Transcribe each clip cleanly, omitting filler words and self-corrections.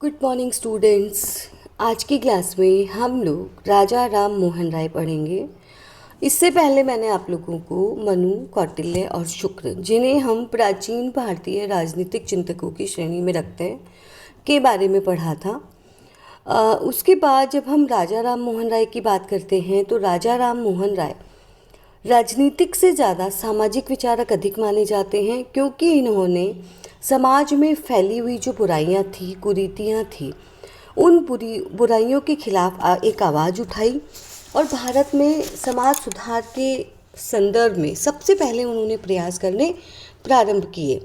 Good morning students. आज की class में हम लोग राजा राम मोहन राय पढ़ेंगे। इससे पहले मैंने आप लोगों को मनु, कौटिल्य और शुक्र, जिन्हें हम प्राचीन भारतीय राजनीतिक चिंतकों की श्रेणी में रखते हैं, के बारे में पढ़ा था। उसके बाद जब हम राजा राम मोहन राय की बात करते हैं तो राजा राम मोहन राय राजनीतिक से ज़्यादा सामाजिक विचारक अधिक माने जाते हैं, क्योंकि इन्होंने समाज में फैली हुई जो बुराइयां थी, कुरीतियां थी, उन बुराइयों के खिलाफ एक आवाज़ उठाई और भारत में समाज सुधार के संदर्भ में सबसे पहले उन्होंने प्रयास करने प्रारंभ किए।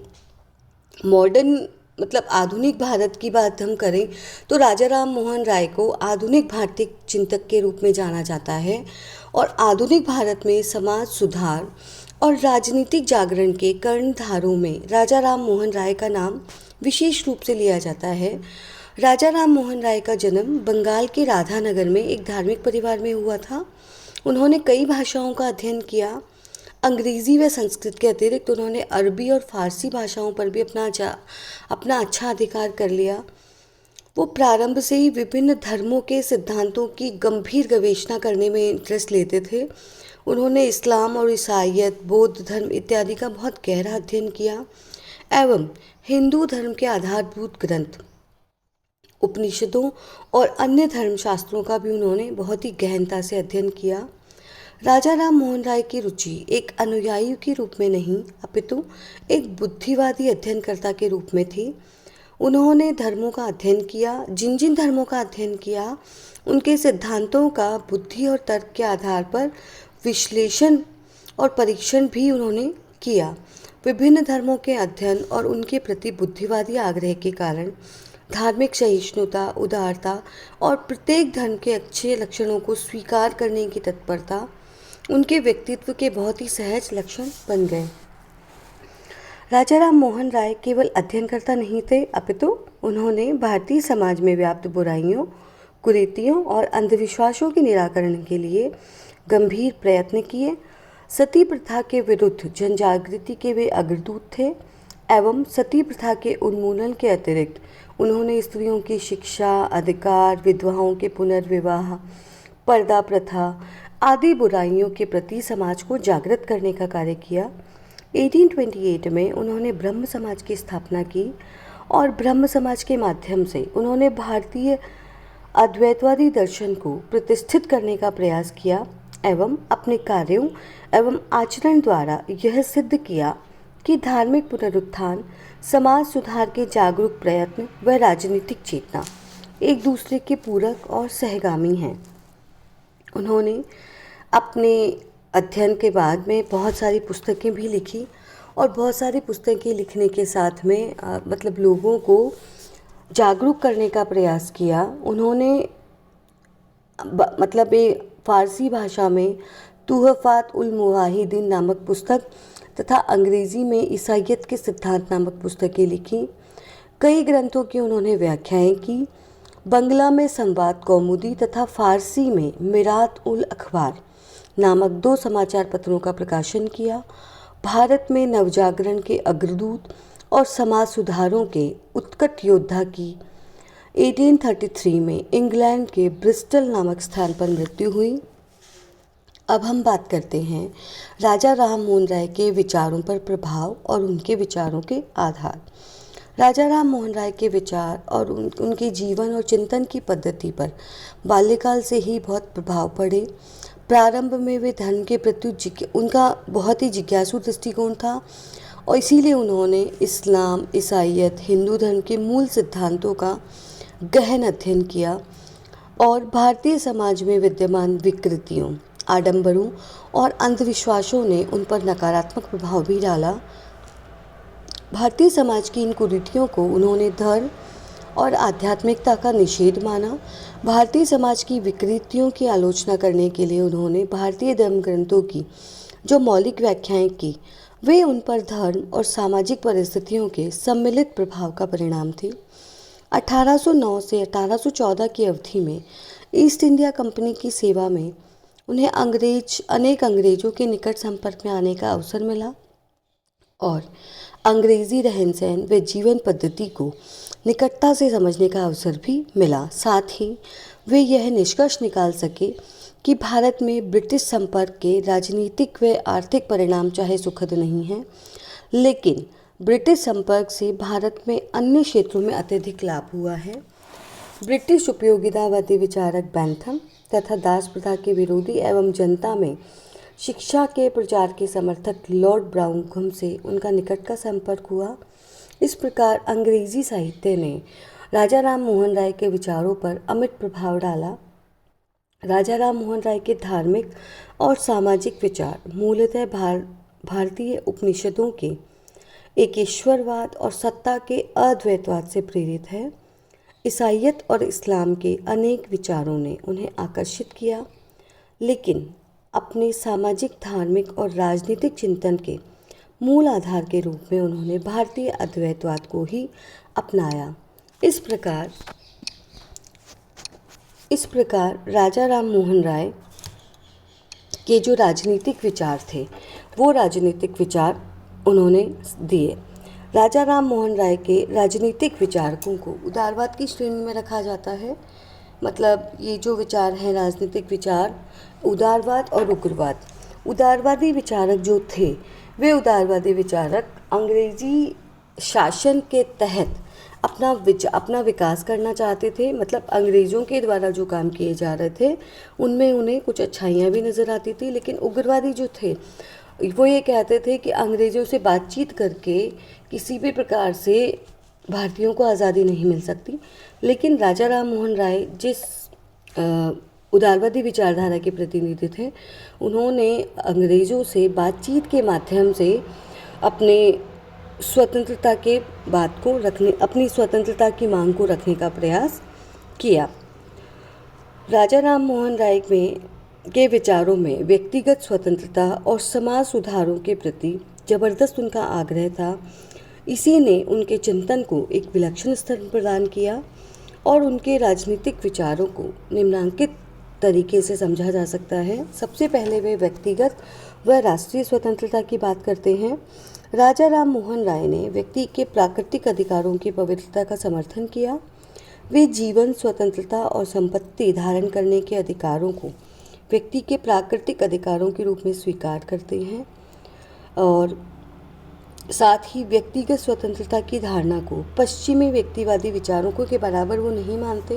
मॉडर्न मतलब आधुनिक भारत की बात हम करें तो राजा राम मोहन राय को आधुनिक भारतीय चिंतक के रूप में जाना जाता है और आधुनिक भारत में समाज सुधार और राजनीतिक जागरण के कर्णधारों में राजा राम मोहन राय का नाम विशेष रूप से लिया जाता है। राजा राम मोहन राय का जन्म बंगाल के राधानगर में एक धार्मिक परिवार में हुआ था। उन्होंने कई भाषाओं का अध्ययन किया। अंग्रेज़ी व संस्कृत के अतिरिक्त उन्होंने अरबी और फारसी भाषाओं पर भी अपना अच्छा अधिकार कर लिया। वो प्रारंभ से ही विभिन्न धर्मों के सिद्धांतों की गंभीर गवेषणा करने में इंटरेस्ट लेते थे। उन्होंने इस्लाम और ईसाईयत, बौद्ध धर्म इत्यादि का बहुत गहरा अध्ययन किया एवं हिंदू धर्म के आधारभूत ग्रंथ, उपनिषदों और अन्य धर्मशास्त्रों का भी उन्होंने बहुत ही गहनता से अध्ययन किया। राजा राम मोहन राय की रुचि एक अनुयायी के रूप में नहीं अपितु एक बुद्धिवादी अध्ययनकर्ता के रूप में थी। उन्होंने धर्मों का अध्ययन किया। जिन जिन धर्मों का अध्ययन किया उनके सिद्धांतों का बुद्धि और तर्क के आधार पर विश्लेषण और परीक्षण भी उन्होंने किया। विभिन्न धर्मों के अध्ययन और उनके प्रति बुद्धिवादी आग्रह के कारण धार्मिक सहिष्णुता, उदारता और प्रत्येक धर्म के अच्छे लक्षणों को स्वीकार करने की तत्परता उनके व्यक्तित्व के बहुत ही सहज लक्षण बन गए। राजा राम मोहन राय केवल अध्ययनकर्ता नहीं थे अपितु उन्होंने भारतीय समाज में व्याप्त बुराइयों, कुरीतियों और अंधविश्वासों के निराकरण के लिए गंभीर प्रयत्न किए। सती प्रथा के विरुद्ध जनजागृति के वे अग्रदूत थे एवं सती प्रथा के उन्मूलन के अतिरिक्त उन्होंने स्त्रियों की शिक्षा, अधिकार, विधवाओं के पुनर्विवाह, पर्दा प्रथा आदि बुराइयों के प्रति समाज को जागृत करने का कार्य किया। 1828 में उन्होंने ब्रह्म समाज की स्थापना की और ब्रह्म समाज के माध्यम से उन्होंने भारतीय अद्वैतवादी दर्शन को प्रतिष्ठित करने का प्रयास किया एवं अपने कार्यों एवं आचरण द्वारा यह सिद्ध किया कि धार्मिक पुनरुत्थान, समाज सुधार के जागरूक प्रयत्न व राजनीतिक चेतना एक दूसरे के पूरक और सहगामी हैं। उन्होंने अपने अध्ययन के बाद में बहुत सारी पुस्तकें भी लिखी और बहुत सारी पुस्तकें लिखने के साथ में मतलब लोगों को जागरूक करने का प्रयास किया। उन्होंने मतलब फ़ारसी भाषा में तुहफ़ात उल मुवाहिदीन नामक पुस्तक तथा अंग्रेज़ी में ईसाईयत के सिद्धांत नामक पुस्तकें लिखी। कई ग्रंथों की उन्होंने व्याख्याएं की। बंगला में संवाद कौमुदी तथा फ़ारसी में मिरात उल अखबार नामक 2 समाचार पत्रों का प्रकाशन किया। भारत में नवजागरण के अग्रदूत और समाज सुधारों के उत्कट योद्धा की 1833 में इंग्लैंड के ब्रिस्टल नामक स्थान पर मृत्यु हुई। अब हम बात करते हैं राजा राम मोहन राय के विचारों पर प्रभाव और उनके विचारों के आधार। राजा राम मोहन राय के विचार और उनके जीवन और चिंतन की पद्धति पर बाल्यकाल से ही बहुत प्रभाव पड़े। प्रारंभ में वे धर्म के प्रति उनका बहुत ही जिज्ञासु दृष्टिकोण था और इसीलिए उन्होंने इस्लाम, ईसाईयत, हिंदू धर्म के मूल सिद्धांतों का गहन अध्ययन किया और भारतीय समाज में विद्यमान विकृतियों, आडंबरों और अंधविश्वासों ने उन पर नकारात्मक प्रभाव भी डाला। भारतीय समाज की इन कुरीतियों को उन्होंने धर्म और आध्यात्मिकता का निषेध माना। भारतीय समाज की विकृतियों की आलोचना करने के लिए उन्होंने भारतीय धर्म ग्रंथों की जो मौलिक व्याख्याएं की, वे उन पर धर्म और सामाजिक परिस्थितियों के सम्मिलित प्रभाव का परिणाम थी। 1809 से 1814 की अवधि में ईस्ट इंडिया कंपनी की सेवा में उन्हें अनेक अंग्रेज़ों के निकट संपर्क में आने का अवसर मिला और अंग्रेजी रहन सहन व जीवन पद्धति को निकटता से समझने का अवसर भी मिला। साथ ही वे यह निष्कर्ष निकाल सके कि भारत में ब्रिटिश संपर्क के राजनीतिक व आर्थिक परिणाम चाहे सुखद नहीं हैं, लेकिन ब्रिटिश संपर्क से भारत में अन्य क्षेत्रों में अत्यधिक लाभ हुआ है। ब्रिटिश उपयोगितावादी विचारक बेंथम तथा दास प्रथा के विरोधी एवं जनता में शिक्षा के प्रचार के समर्थक लॉर्ड ब्राउनकम से उनका निकट का संपर्क हुआ। इस प्रकार अंग्रेजी साहित्य ने राजा राम मोहन राय के विचारों पर अमिट प्रभाव डाला। राजा राम मोहन राय के धार्मिक और सामाजिक विचार मूलतः भारतीय उपनिषदों के एकेश्वरवाद और सत्ता के अद्वैतवाद से प्रेरित है। ईसाईयत और इस्लाम के अनेक विचारों ने उन्हें आकर्षित किया, लेकिन अपने सामाजिक, धार्मिक और राजनीतिक चिंतन के मूल आधार के रूप में उन्होंने भारतीय अद्वैतवाद को ही अपनाया। इस प्रकार राजा राम मोहन राय के जो राजनीतिक विचार थे, वो राजनीतिक विचार उन्होंने दिए। राजा राम मोहन राय के राजनीतिक विचारकों को उदारवाद की श्रेणी में रखा जाता है। मतलब ये जो विचार हैं, राजनीतिक विचार, उदारवाद और उग्रवाद। उदारवादी विचारक जो थे, वे उदारवादी विचारक अंग्रेजी शासन के तहत अपना विकास करना चाहते थे। मतलब अंग्रेज़ों के द्वारा जो काम किए जा रहे थे उनमें उन्हें कुछ अच्छाइयाँ भी नज़र आती थी, लेकिन उग्रवादी जो थे वो ये कहते थे कि अंग्रेज़ों से बातचीत करके किसी भी प्रकार से भारतीयों को आज़ादी नहीं मिल सकती। लेकिन राजा राम मोहन राय जिस उदारवादी विचारधारा के प्रतिनिधि थे, उन्होंने अंग्रेज़ों से बातचीत के माध्यम से अपने स्वतंत्रता के अपनी स्वतंत्रता की मांग को रखने का प्रयास किया। राजा राम मोहन राय के विचारों में व्यक्तिगत स्वतंत्रता और समाज सुधारों के प्रति जबरदस्त उनका आग्रह था। इसी ने उनके चिंतन को एक विलक्षण स्तर प्रदान किया और उनके राजनीतिक विचारों को निम्नांकित तरीके से समझा जा सकता है। सबसे पहले वे व्यक्तिगत व राष्ट्रीय स्वतंत्रता की बात करते हैं। राजा राम मोहन राय ने व्यक्ति के प्राकृतिक अधिकारों की पवित्रता का समर्थन किया। वे जीवन, स्वतंत्रता और संपत्ति धारण करने के अधिकारों को व्यक्ति के प्राकृतिक अधिकारों के रूप में स्वीकार करते हैं और साथ ही व्यक्तिगत स्वतंत्रता की धारणा को पश्चिमी व्यक्तिवादी विचारों के बराबर वो नहीं मानते,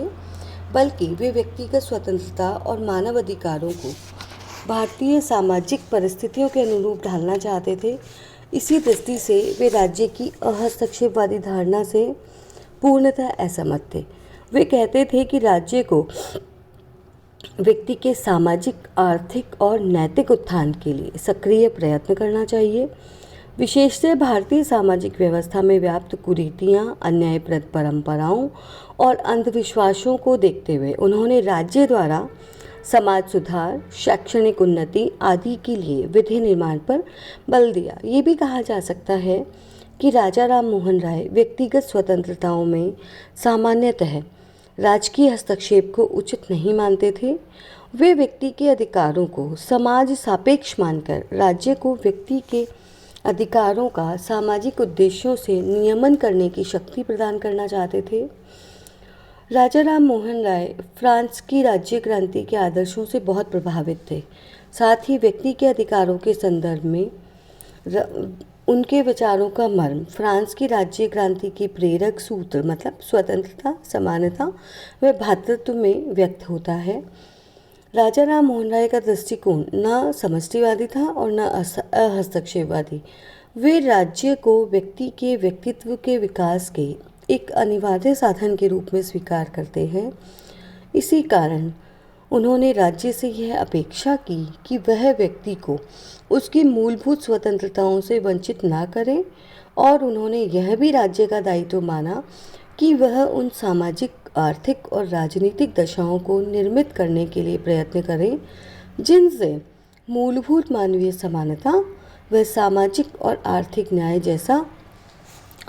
बल्कि वे व्यक्तिगत स्वतंत्रता और मानव अधिकारों को भारतीय सामाजिक परिस्थितियों के अनुरूप ढालना चाहते थे। इसी दृष्टि से वे राज्य की हस्तक्षेपवादी धारणा से पूर्णतः असहमत थे। वे कहते थे कि राज्य को व्यक्ति के सामाजिक, आर्थिक और नैतिक उत्थान के लिए सक्रिय प्रयत्न करना चाहिए। विशेषतः भारतीय सामाजिक व्यवस्था में व्याप्त कुरीतियाँ, अन्यायप्रद परंपराओं और अंधविश्वासों को देखते हुए उन्होंने राज्य द्वारा समाज सुधार, शैक्षणिक उन्नति आदि के लिए विधि निर्माण पर बल दिया। ये भी कहा जा सकता है कि राजा राम मोहन राय व्यक्तिगत स्वतंत्रताओं में सामान्यतः राजकीय हस्तक्षेप को उचित नहीं मानते थे। वे व्यक्ति के अधिकारों को समाज सापेक्ष मानकर राज्य को व्यक्ति के अधिकारों का सामाजिक उद्देश्यों से नियमन करने की शक्ति प्रदान करना चाहते थे। राजा राम मोहन राय फ्रांस की राज्य क्रांति के आदर्शों से बहुत प्रभावित थे। साथ ही व्यक्ति के अधिकारों के संदर्भ में उनके विचारों का मर्म फ्रांस की राज्य क्रांति के प्रेरक सूत्र मतलब स्वतंत्रता, समानता व भ्रातृत्व में व्यक्त होता है। राजा राम मोहन राय का दृष्टिकोण न समष्टिवादी था और न हस्तक्षेपवादी। वे राज्य को व्यक्ति के व्यक्तित्व के विकास के एक अनिवार्य साधन के रूप में स्वीकार करते हैं। इसी कारण उन्होंने राज्य से यह अपेक्षा की कि वह व्यक्ति को उसकी मूलभूत स्वतंत्रताओं से वंचित ना करे और उन्होंने यह भी राज्य का दायित्व माना कि वह उन सामाजिक, आर्थिक और राजनीतिक दशाओं को निर्मित करने के लिए प्रयत्न करे जिनसे मूलभूत मानवीय समानता व सामाजिक और आर्थिक न्याय जैसा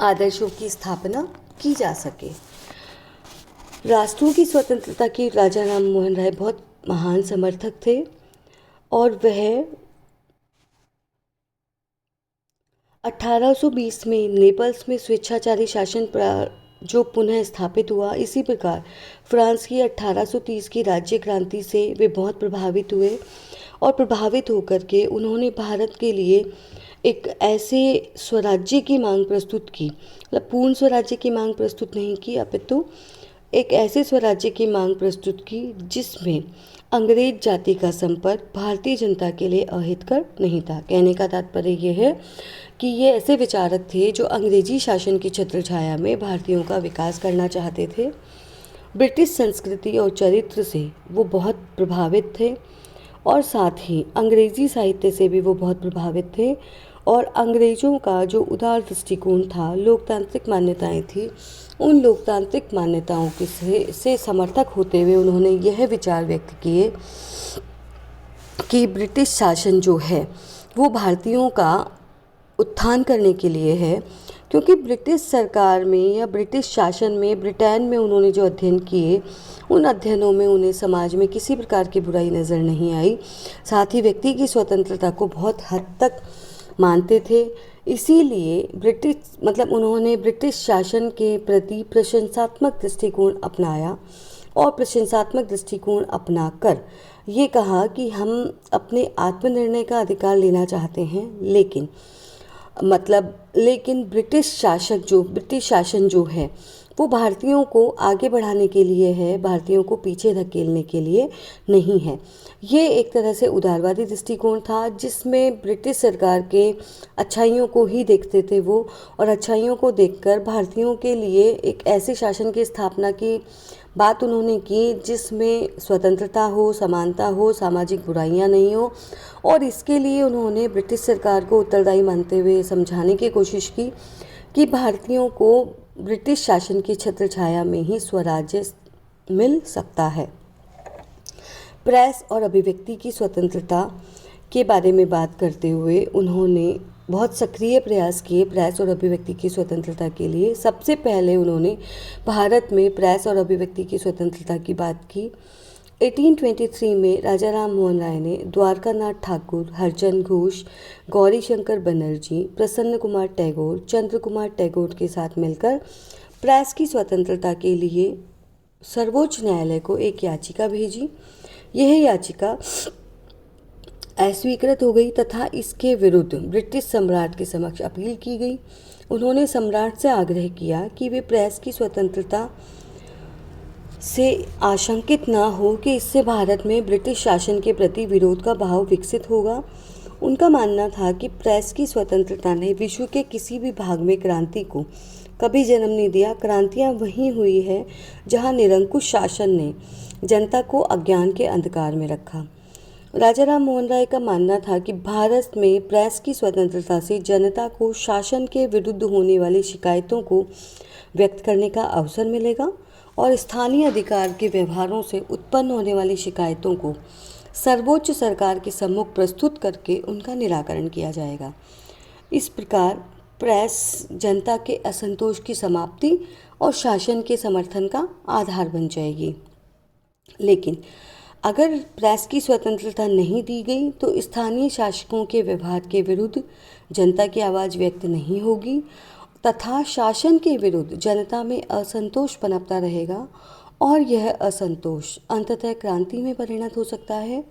आदर्शों की स्थापना की जा सके। राष्ट्रों की स्वतंत्रता के राजा राम मोहन राय बहुत महान समर्थक थे और वह 1820 में नेपल्स में स्वेच्छाचारी शासन जो पुनः स्थापित हुआ। इसी प्रकार फ्रांस की 1830 की राज्य क्रांति से वे बहुत प्रभावित हुए और प्रभावित होकर के उन्होंने भारत के लिए एक ऐसे स्वराज्य की मांग प्रस्तुत की, मतलब पूर्ण स्वराज्य की मांग प्रस्तुत नहीं की, अपितु एक ऐसे स्वराज्य की मांग प्रस्तुत की जिसमें अंग्रेज जाति का संपर्क भारतीय जनता के लिए अहितकर नहीं था। कहने का तात्पर्य यह है कि ये ऐसे विचारक थे जो अंग्रेजी शासन की छत्रछाया में भारतीयों का विकास करना चाहते थे। ब्रिटिश संस्कृति और चरित्र से वो बहुत प्रभावित थे और साथ ही अंग्रेजी साहित्य से भी वो बहुत प्रभावित थे और अंग्रेज़ों का जो उदार दृष्टिकोण था, लोकतांत्रिक मान्यताएं थी, उन लोकतांत्रिक मान्यताओं के से समर्थक होते हुए उन्होंने यह विचार व्यक्त किए कि ब्रिटिश शासन जो है वो भारतीयों का उत्थान करने के लिए है, क्योंकि ब्रिटिश सरकार में या ब्रिटिश शासन में ब्रिटेन में उन्होंने जो अध्ययन किए उन अध्ययनों में उन्हें समाज में किसी प्रकार की बुराई नज़र नहीं आई। साथ ही व्यक्ति की स्वतंत्रता को बहुत हद तक मानते थे। इसीलिए उन्होंने ब्रिटिश शासन के प्रति प्रशंसात्मक दृष्टिकोण अपनाया और प्रशंसात्मक दृष्टिकोण अपनाकर ये कहा कि हम अपने आत्मनिर्णय का अधिकार लेना चाहते हैं, लेकिन ब्रिटिश शासन जो है वो भारतीयों को आगे बढ़ाने के लिए है, भारतीयों को पीछे धकेलने के लिए नहीं है। ये एक तरह से उदारवादी दृष्टिकोण था जिसमें ब्रिटिश सरकार के अच्छाइयों को ही देखते थे वो, और अच्छाइयों को देखकर भारतीयों के लिए एक ऐसे शासन की स्थापना की बात उन्होंने की जिसमें स्वतंत्रता हो, समानता हो, सामाजिक बुराइयां नहीं हो। और इसके लिए उन्होंने ब्रिटिश सरकार को उत्तरदायी मानते हुए समझाने की कोशिश की कि भारतीयों को ब्रिटिश शासन की छत्रछाया में ही स्वराज्य मिल सकता है। प्रेस और अभिव्यक्ति की स्वतंत्रता के बारे में बात करते हुए उन्होंने बहुत सक्रिय प्रयास किए प्रेस और अभिव्यक्ति की स्वतंत्रता के लिए। सबसे पहले उन्होंने भारत में प्रेस और अभिव्यक्ति की स्वतंत्रता की बात की। 1823 में राजा राम मोहन राय ने द्वारकानाथ ठाकुर, हरचंद घोष, गौरी शंकर बनर्जी, प्रसन्न कुमार टैगोर, चंद्र कुमार टैगोर के साथ मिलकर प्रेस की स्वतंत्रता के लिए सर्वोच्च न्यायालय को एक याचिका भेजी। यह याचिका अस्वीकृत हो गई तथा इसके विरुद्ध ब्रिटिश सम्राट के समक्ष अपील की गई। उन्होंने सम्राट से आग्रह किया कि वे प्रेस की स्वतंत्रता से आशंकित ना हो कि इससे भारत में ब्रिटिश शासन के प्रति विरोध का भाव विकसित होगा। उनका मानना था कि प्रेस की स्वतंत्रता ने विश्व के किसी भी भाग में क्रांति को कभी जन्म नहीं दिया। क्रांतियाँ वहीं हुई है जहाँ निरंकुश शासन ने जनता को अज्ञान के अंधकार में रखा। राजा राम मोहन राय का मानना था कि भारत में प्रेस की स्वतंत्रता से जनता को शासन के विरुद्ध होने वाली शिकायतों को व्यक्त करने का अवसर मिलेगा और स्थानीय अधिकार के व्यवहारों से उत्पन्न होने वाली शिकायतों को सर्वोच्च सरकार के सम्मुख प्रस्तुत करके उनका निराकरण किया जाएगा। इस प्रकार प्रेस जनता के असंतोष की समाप्ति और शासन के समर्थन का आधार बन जाएगी। लेकिन अगर प्रेस की स्वतंत्रता नहीं दी गई तो स्थानीय शासकों के व्यवहार के विरुद्ध जनता की आवाज़ व्यक्त नहीं होगी तथा शासन के विरुद्ध जनता में असंतोष पनपता रहेगा और यह असंतोष अंततः क्रांति में परिणत हो सकता है।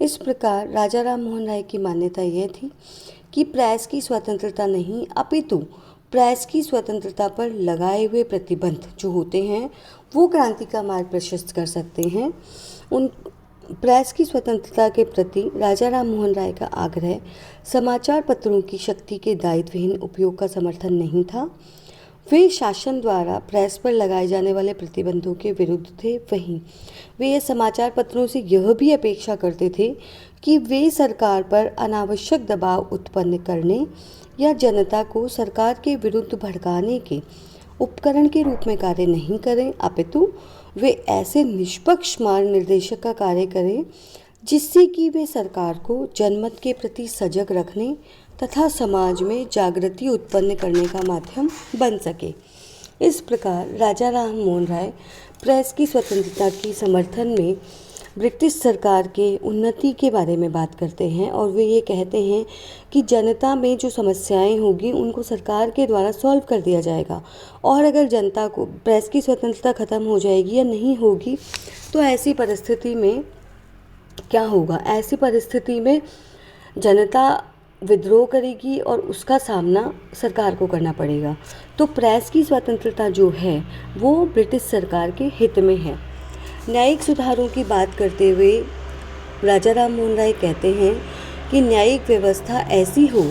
इस प्रकार राजा राम मोहन राय की मान्यता यह थी कि प्रेस की स्वतंत्रता नहीं अपितु प्रेस की स्वतंत्रता पर लगाए हुए प्रतिबंध जो होते हैं वो क्रांति का मार्ग प्रशस्त कर सकते हैं। उन प्रेस की स्वतंत्रता के प्रति राजा राम मोहन राय का आग्रह समाचार पत्रों की शक्ति के दायित्वहीन उपयोग का समर्थन नहीं था। वे शासन द्वारा प्रेस पर लगाए जाने वाले प्रतिबंधों के विरुद्ध थे। वहीं वे ये समाचार पत्रों से यह भी अपेक्षा करते थे कि वे सरकार पर अनावश्यक दबाव उत्पन्न करने या जनता को सरकार के विरुद्ध भड़काने के उपकरण के रूप में कार्य नहीं करें, अपितु वे ऐसे निष्पक्ष मार्ग निर्देशक का कार्य करें जिससे कि वे सरकार को जनमत के प्रति सजग रखने तथा समाज में जागृति उत्पन्न करने का माध्यम बन सके। इस प्रकार राजा राम मोहन राय प्रेस की स्वतंत्रता के समर्थन में ब्रिटिश सरकार के उन्नति के बारे में बात करते हैं और वे ये कहते हैं कि जनता में जो समस्याएं होगी उनको सरकार के द्वारा सॉल्व कर दिया जाएगा, और अगर जनता को प्रेस की स्वतंत्रता ख़त्म हो जाएगी या नहीं होगी तो ऐसी परिस्थिति में क्या होगा? ऐसी परिस्थिति में जनता विद्रोह करेगी और उसका सामना सरकार को करना पड़ेगा। तो प्रेस की स्वतंत्रता जो है वो ब्रिटिश सरकार के हित में है। न्यायिक सुधारों की बात करते हुए राजा राम मोहन राय कहते हैं कि न्यायिक व्यवस्था ऐसी हो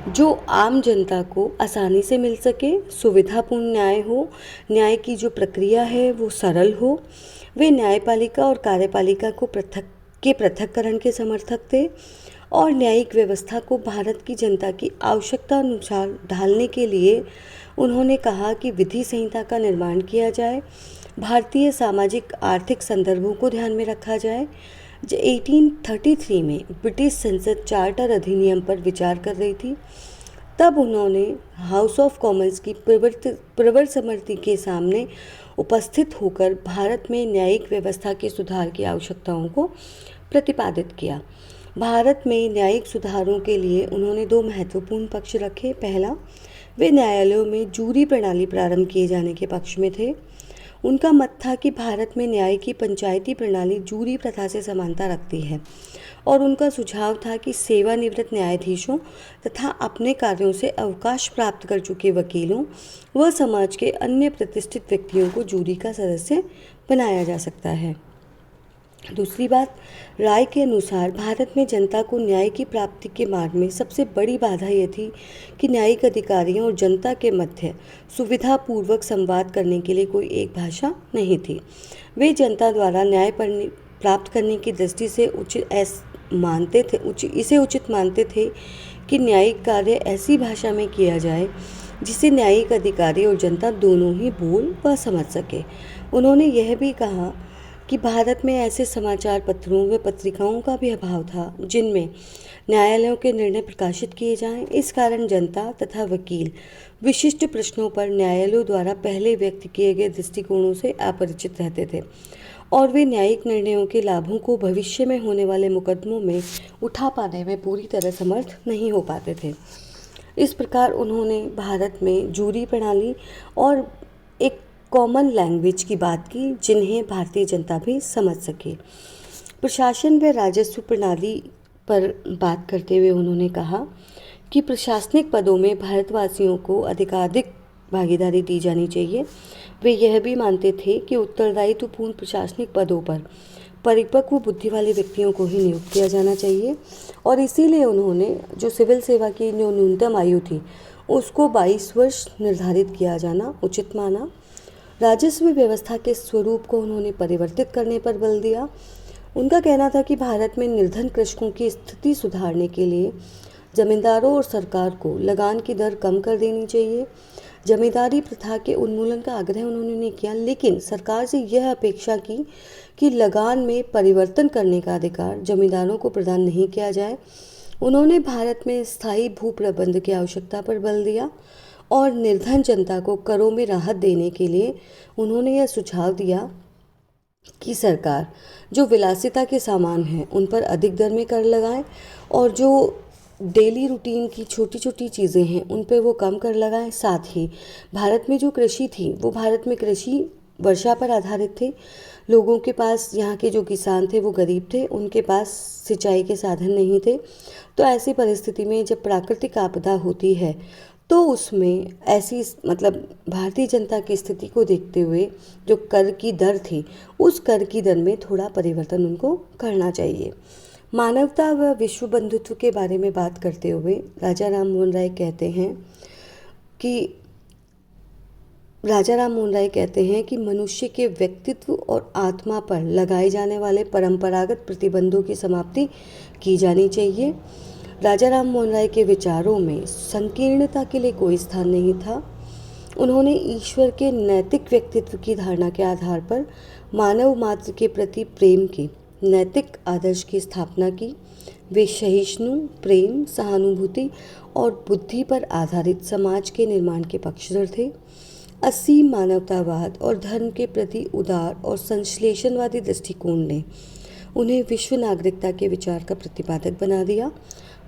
जो आम जनता को आसानी से मिल सके, सुविधापूर्ण न्याय हो, न्याय की जो प्रक्रिया है वो सरल हो। वे न्यायपालिका और कार्यपालिका को पृथक्करण के समर्थक थे और न्यायिक व्यवस्था को भारत की जनता की आवश्यकता अनुसार ढालने के लिए उन्होंने कहा कि विधि संहिता का निर्माण किया जाए, भारतीय सामाजिक आर्थिक संदर्भों को ध्यान में रखा जाए। 1833 में ब्रिटिश संसद चार्टर अधिनियम पर विचार कर रही थी। तब उन्होंने हाउस ऑफ कॉमन्स की प्रवर समिति के सामने उपस्थित होकर भारत में न्यायिक व्यवस्था के सुधार की आवश्यकताओं को प्रतिपादित किया। भारत में न्यायिक सुधारों के लिए उन्होंने दो महत्वपूर्ण पक्ष रखे। पहला, वे न्यायालयों में जूरी प्रणाली प्रारंभ किए जाने के पक्ष में थे। उनका मत था कि भारत में न्याय की पंचायती प्रणाली जूरी प्रथा से समानता रखती है और उनका सुझाव था कि सेवानिवृत्त न्यायाधीशों तथा अपने कार्यों से अवकाश प्राप्त कर चुके वकीलों व समाज के अन्य प्रतिष्ठित व्यक्तियों को जूरी का सदस्य बनाया जा सकता है। दूसरी बात, राय के अनुसार भारत में जनता को न्याय की प्राप्ति के मार्ग में सबसे बड़ी बाधा यह थी कि न्यायिक अधिकारियों और जनता के मध्य सुविधापूर्वक संवाद करने के लिए कोई एक भाषा नहीं थी। वे जनता द्वारा न्याय प्राप्त करने की दृष्टि से इसे उचित मानते थे कि न्यायिक कार्य ऐसी भाषा में किया जाए जिसे न्यायिक अधिकारी और जनता दोनों ही बोल व समझ सके। उन्होंने यह भी कहा कि भारत में ऐसे समाचार पत्रों व पत्रिकाओं का भी अभाव था जिनमें न्यायालयों के निर्णय प्रकाशित किए जाएं। इस कारण जनता तथा वकील विशिष्ट प्रश्नों पर न्यायालयों द्वारा पहले व्यक्त किए गए दृष्टिकोणों से अपरिचित रहते थे और वे न्यायिक निर्णयों के लाभों को भविष्य में होने वाले मुकदमों में उठा पाने में पूरी तरह समर्थ नहीं हो पाते थे। इस प्रकार उन्होंने भारत में जूरी प्रणाली और एक कॉमन लैंग्वेज की बात की जिन्हें भारतीय जनता भी समझ सके। प्रशासन व राजस्व प्रणाली पर बात करते हुए उन्होंने कहा कि प्रशासनिक पदों में भारतवासियों को अधिकाधिक भागीदारी दी जानी चाहिए। वे यह भी मानते थे कि उत्तरदायित्वपूर्ण प्रशासनिक पदों पर परिपक्व बुद्धि वाले व्यक्तियों को ही नियुक्त किया जाना चाहिए और इसीलिए उन्होंने जो सिविल सेवा की जो न्यूनतम आयु थी उसको 22 वर्ष निर्धारित किया जाना उचित माना। राजस्व व्यवस्था के स्वरूप को उन्होंने परिवर्तित करने पर बल दिया। उनका कहना था कि भारत में निर्धन कृषकों की स्थिति सुधारने के लिए जमींदारों और सरकार को लगान की दर कम कर देनी चाहिए। जमींदारी प्रथा के उन्मूलन का आग्रह उन्होंने नहीं किया, लेकिन सरकार से यह अपेक्षा की कि लगान में परिवर्तन करने का अधिकार जमींदारों को प्रदान नहीं किया जाए। उन्होंने भारत में स्थायी भू प्रबंध की आवश्यकता पर बल दिया और निर्धन जनता को करों में राहत देने के लिए उन्होंने यह सुझाव दिया कि सरकार जो विलासिता के सामान हैं उन पर अधिक दर में कर लगाए और जो डेली रूटीन की छोटी छोटी चीज़ें हैं उन पे वो कम कर लगाएं। साथ ही भारत में जो कृषि थी वो भारत में कृषि वर्षा पर आधारित थे। लोगों के पास, यहाँ के जो किसान थे वो गरीब थे, उनके पास सिंचाई के साधन नहीं थे। तो ऐसी परिस्थिति में जब प्राकृतिक आपदा होती है तो उसमें ऐसी भारतीय जनता की स्थिति को देखते हुए जो कर की दर थी उस कर की दर में थोड़ा परिवर्तन उनको करना चाहिए। मानवता व विश्व बंधुत्व के बारे में बात करते हुए राजा राम मोहन राय कहते हैं कि मनुष्य के व्यक्तित्व और आत्मा पर लगाए जाने वाले परंपरागत प्रतिबंधों की समाप्ति की जानी चाहिए। राजा राम मोहन राय के विचारों में संकीर्णता के लिए कोई स्थान नहीं था। उन्होंने ईश्वर के नैतिक व्यक्तित्व की धारणा के आधार पर मानव मात्र के प्रति प्रेम के नैतिक आदर्श की स्थापना की। वे सहिष्णु, प्रेम, सहानुभूति और बुद्धि पर आधारित समाज के निर्माण के पक्षधर थे। असीम मानवतावाद और धर्म के प्रति उदार और संश्लेषणवादी दृष्टिकोण ने उन्हें विश्व नागरिकता के विचार का प्रतिपादक बना दिया।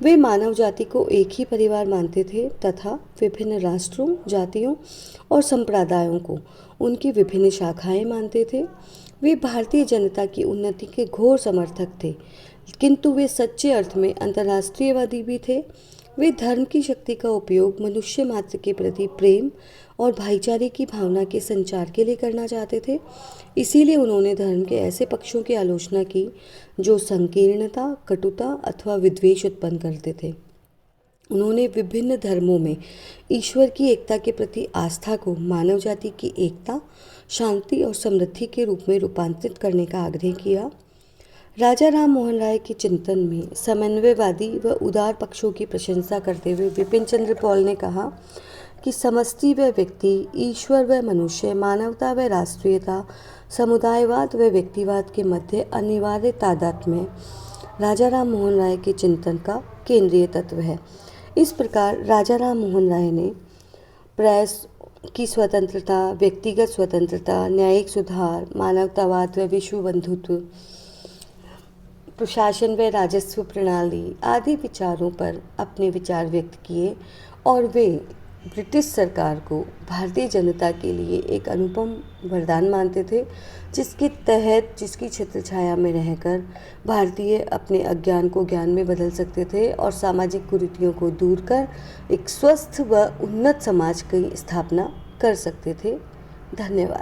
वे मानव जाति को एक ही परिवार मानते थे तथा विभिन्न राष्ट्रों, जातियों और संप्रदायों को उनकी विभिन्न शाखाएं मानते थे। वे भारतीय जनता की उन्नति के घोर समर्थक थे, किंतु वे सच्चे अर्थ में अंतर्राष्ट्रीयवादी भी थे। वे धर्म की शक्ति का उपयोग मनुष्य मात्र के प्रति प्रेम और भाईचारे की भावना के संचार के लिए करना चाहते थे। इसीलिए उन्होंने धर्म के ऐसे पक्षों की आलोचना की जो संकीर्णता, कटुता अथवा विद्वेष उत्पन्न करते थे। उन्होंने विभिन्न धर्मों में ईश्वर की एकता के प्रति आस्था को मानव जाति की एकता, शांति और समृद्धि के रूप में रूपांतरित करने का आग्रह किया। राजा राम मोहन राय के चिंतन में समन्वयवादी व उदार पक्षों की प्रशंसा करते हुए बिपिन चंद्र पॉल ने कहा कि समष्टि व व्यक्ति, ईश्वर व मनुष्य, मानवता व राष्ट्रीयता, समुदायवाद व व्यक्तिवाद के मध्य अनिवार्य तादात्म्य राजा राम मोहन राय के चिंतन का केंद्रीय तत्व है। इस प्रकार राजा राम मोहन राय ने प्रेस की स्वतंत्रता, व्यक्तिगत स्वतंत्रता, न्यायिक सुधार, मानवतावाद व विश्व बंधुत्व, प्रशासन व राजस्व प्रणाली आदि विचारों पर अपने विचार व्यक्त किए और वे ब्रिटिश सरकार को भारतीय जनता के लिए एक अनुपम वरदान मानते थे, जिसके तहत जिसकी छत्र छाया में रहकर भारतीय अपने अज्ञान को ज्ञान में बदल सकते थे और सामाजिक कुरीतियों को दूर कर एक स्वस्थ व उन्नत समाज की स्थापना कर सकते थे। धन्यवाद।